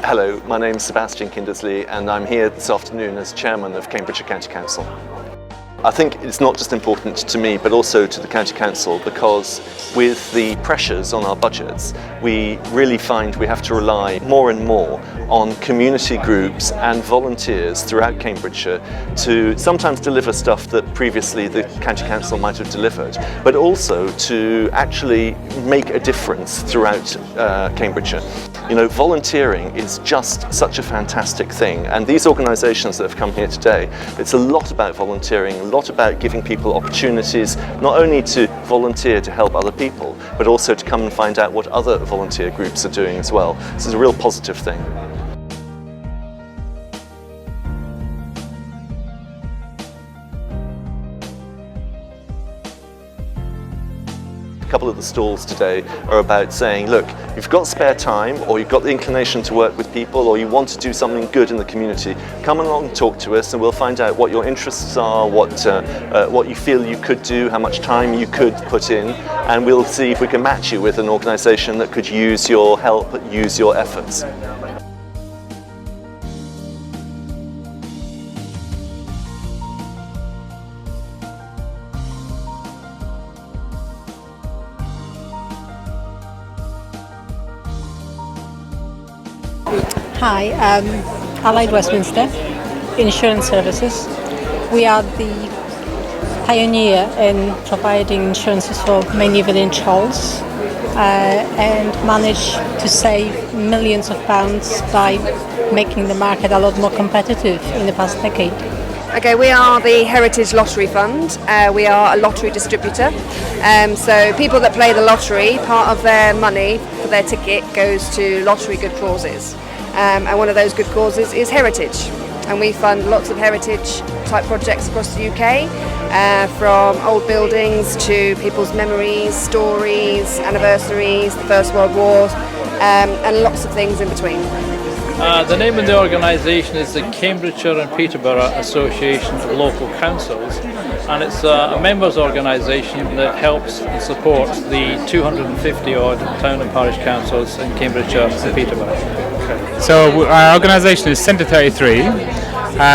Hello, my name is Sebastian Kindersley and I'm here this afternoon as Chairman of Cambridgeshire County Council. I think it's not just important to me but also to the County Council because with the pressures on our budgets we really find we have to rely more and more on community groups and volunteers throughout Cambridgeshire to sometimes deliver stuff that previously the County Council might have delivered, but also to actually make a difference throughout Cambridgeshire. You know, volunteering is just such a fantastic thing, and these organisations that have come here today, it's a lot about volunteering, a lot about giving people opportunities not only to volunteer to help other people, but also to come and find out what other volunteer groups are doing as well. This is a real positive thing. A couple of the stalls today are about saying, look, you've got spare time or you've got the inclination to work with people or you want to do something good in the community, come along and talk to us and we'll find out what your interests are, what you feel you could do, how much time you could put in, and we'll see if we can match you with an organisation that could use your help, use your efforts. Hi, Allied Westminster Insurance Services. We are the pioneer in providing insurances for mainly within tolls and managed to save millions of pounds by making the market a lot more competitive in the past decade. Okay, we are the Heritage Lottery Fund. We are a lottery distributor. So people that play the lottery, part of their money for their ticket goes to lottery good causes. And one of those good causes is heritage. And we fund lots of heritage type projects across the UK, from old buildings to people's memories, stories, anniversaries, the First World War, and lots of things in between. The name of the organisation is the Cambridgeshire and Peterborough Association of Local Councils, and it's a members organisation that helps and supports the 250 odd town and parish councils in Cambridgeshire and Peterborough. So our organisation is Centre 33.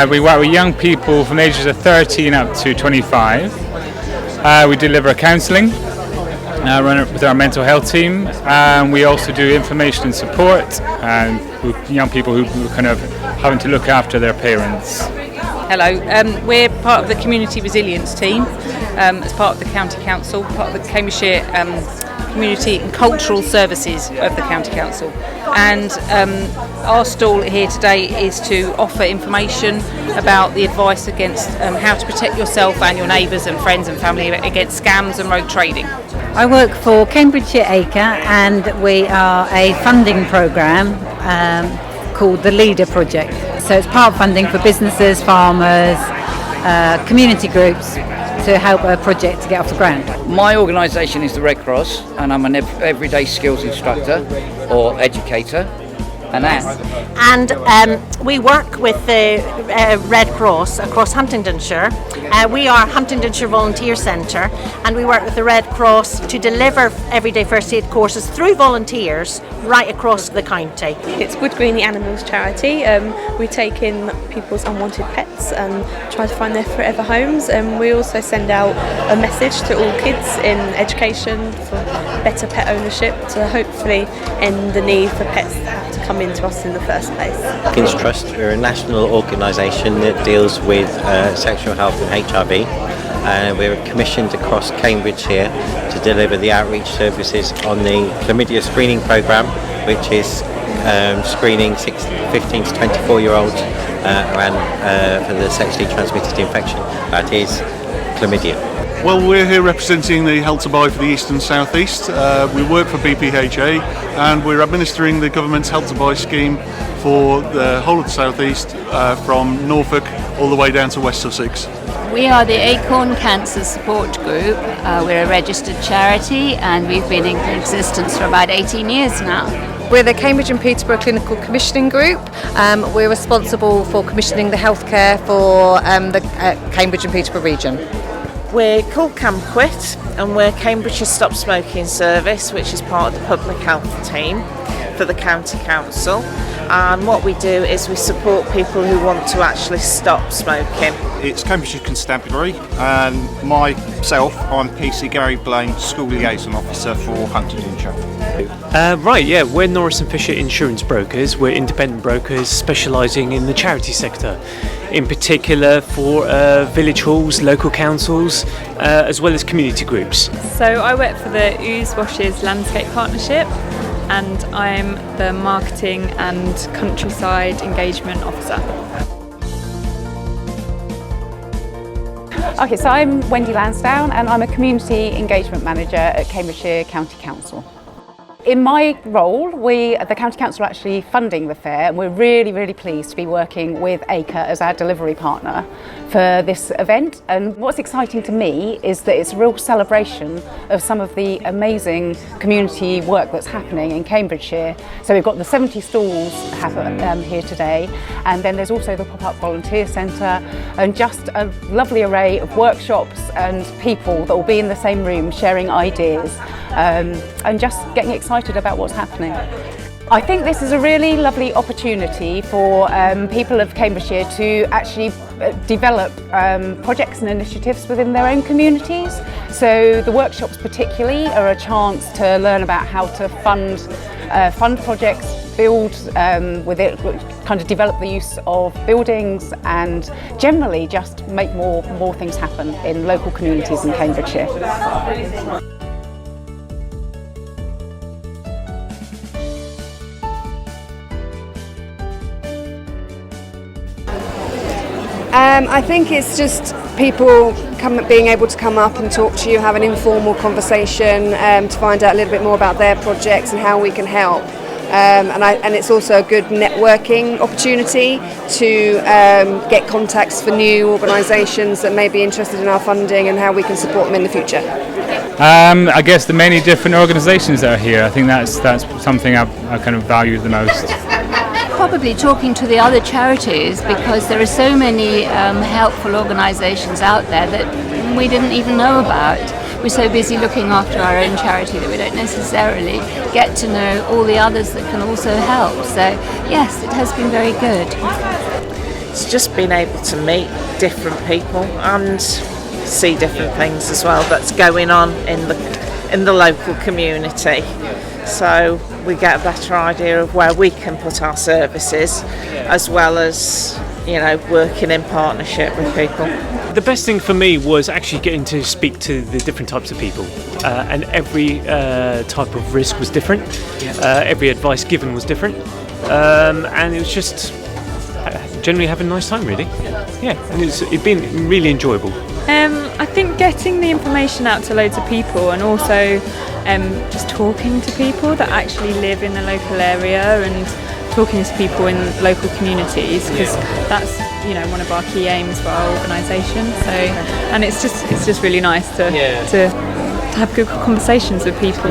We work with young people from the ages of 13 up to 25. We deliver counselling, run it with our mental health team. We also do information and support with young people who are kind of having to look after their parents. Hello, we're part of the Community Resilience team as part of the County Council, part of the Cambridgeshire Community and Cultural Services of the County Council. And our stall here today is to offer information about the advice against how to protect yourself and your neighbours and friends and family against scams and rogue trading. I work for Cambridgeshire-Hickin and we are a funding programme called the Leader Project. So it's part funding for businesses, farmers, community groups to help a project to get off the ground. My organisation is the Red Cross and I'm an everyday skills instructor or educator. And we work with the Red Cross across Huntingdonshire. We are Huntingdonshire Volunteer Centre and we work with the Red Cross to deliver everyday first aid courses through volunteers right across the county. It's Wood Green the Animals charity. We take in people's unwanted pets and try to find their forever homes, and we also send out a message to all kids in education for better pet ownership to hopefully end the need for pets to have to come into us in the first place. Hickin Trust, we're a national organisation that deals with sexual health and HIV. We're commissioned across Cambridgeshire to deliver the outreach services on the chlamydia screening programme, which is screening 15 to 24-year-olds for the sexually transmitted infection, that is chlamydia. Well, we're here representing the Help to Buy for the East and South East. We work for BPHA and we're administering the government's Help to Buy scheme for the whole of the South East, from Norfolk all the way down to West Sussex. We are the Acorn Cancer Support Group. We're a registered charity and we've been in existence for about 18 years now. We're the Cambridge and Peterborough Clinical Commissioning Group. We're responsible for commissioning the healthcare for the Cambridge and Peterborough region. We're called CamQuit and we're Cambridgeshire Stop Smoking Service, which is part of the public health team. for the County Council, and what we do is we support people who want to actually stop smoking. It's Cambridgeshire Constabulary, and myself, I'm PC Gary Blaine, School Liaison Officer for Huntingdonshire. Right, yeah, we're Norris & Fisher Insurance Brokers. We're independent brokers specialising in the charity sector, in particular for village halls, local councils, as well as community groups. So I work for the Ooze Washes Landscape Partnership, and I'm the Marketing and Countryside Engagement Officer. Okay, so I'm Wendy Lansdowne and I'm a Community Engagement Manager at Cambridgeshire County Council. In my role, the County Council are actually funding the fair, and we're really, really pleased to be working with ACRE as our delivery partner for this event. And what's exciting to me is that it's a real celebration of some of the amazing community work that's happening in Cambridgeshire. So we've got the 70 stalls here today, and then there's also the pop-up volunteer centre, and just a lovely array of workshops and people that will be in the same room sharing ideas and just getting excited about what's happening. I think this is a really lovely opportunity for people of Cambridgeshire to actually develop projects and initiatives within their own communities. So the workshops particularly are a chance to learn about how to fund projects, build with it, kind of develop the use of buildings, and generally just make more things happen in local communities in Cambridgeshire. I think it's just people being able to come up and talk to you, have an informal conversation to find out a little bit more about their projects and how we can help. And it's also a good networking opportunity to get contacts for new organisations that may be interested in our funding and how we can support them in the future. I guess the many different organisations that are here, I think that's something I kind of value the most. Probably talking to the other charities, because there are so many helpful organisations out there that we didn't even know about. We're so busy looking after our own charity that we don't necessarily get to know all the others that can also help. So yes, it has been very good. It's just been able to meet different people and see different things as well that's going on in the local community. So we get a better idea of where we can put our services, as well as, working in partnership with people. The best thing for me was actually getting to speak to the different types of people, and every type of risk was different, every advice given was different, and it was just generally having a nice time, really. Yeah, and it's been really enjoyable. I think getting the information out to loads of people, and also just talking to people that actually live in the local area and talking to people in local communities, because that's one of our key aims for our organisation. So, and it's just really nice to have good conversations with people.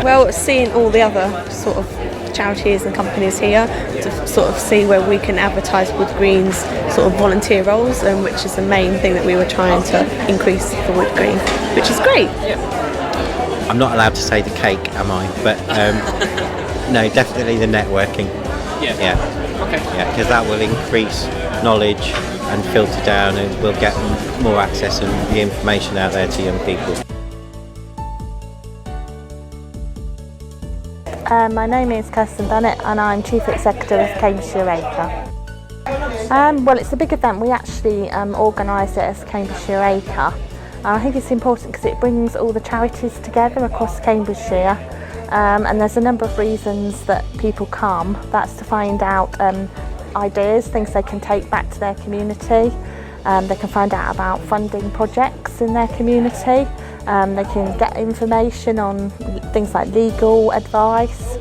Well, seeing all the other sort of charities and companies here to sort of see where we can advertise Wood Green's sort of volunteer roles, which is the main thing that we were trying to increase for Wood Green, which is great. I'm not allowed to say the cake, am I? But no, definitely the networking. Yeah. Okay. Yeah, because that will increase knowledge and filter down, and we'll get more access and the information out there to young people. My name is Kirsten Bennett and I'm Chief Executive of Cambridgeshire ACRE. Well, it's a big event. We actually organise it as Cambridgeshire ACRE. And I think it's important because it brings all the charities together across Cambridgeshire, and there's a number of reasons that people come. That's to find out ideas, things they can take back to their community. They can find out about funding projects in their community. They can get information on things like legal advice,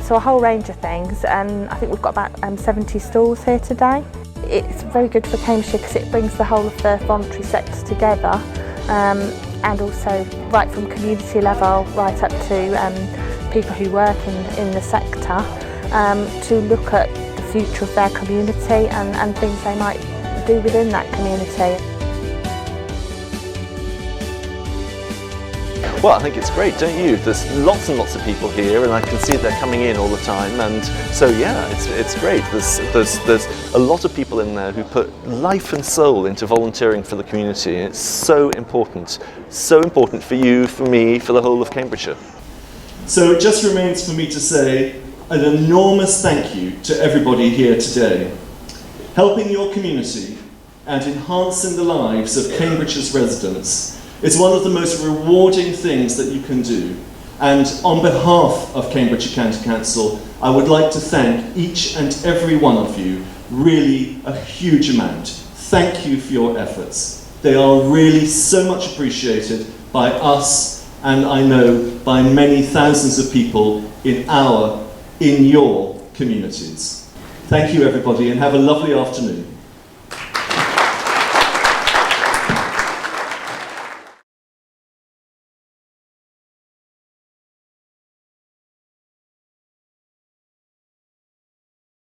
so a whole range of things. And I think we've got about 70 stalls here today. It's very good for Cambridgeshire because it brings the whole of the voluntary sector together, and also right from community level right up to people who work in the sector, to look at the future of their community and things they might do within that community. Well, I think it's great, don't you? There's lots and lots of people here, and I can see they're coming in all the time. And so, yeah, it's great. There's a lot of people in there who put life and soul into volunteering for the community. It's so important for you, for me, for the whole of Cambridgeshire. So it just remains for me to say an enormous thank you to everybody here today. Helping your community and enhancing the lives of Cambridgeshire's residents is one of the most rewarding things that you can do. And on behalf of Cambridgeshire County Council, I would like to thank each and every one of you, really a huge amount. Thank you for your efforts. They are really so much appreciated by us, and I know by many thousands of people in your communities. Thank you everybody, and have a lovely afternoon.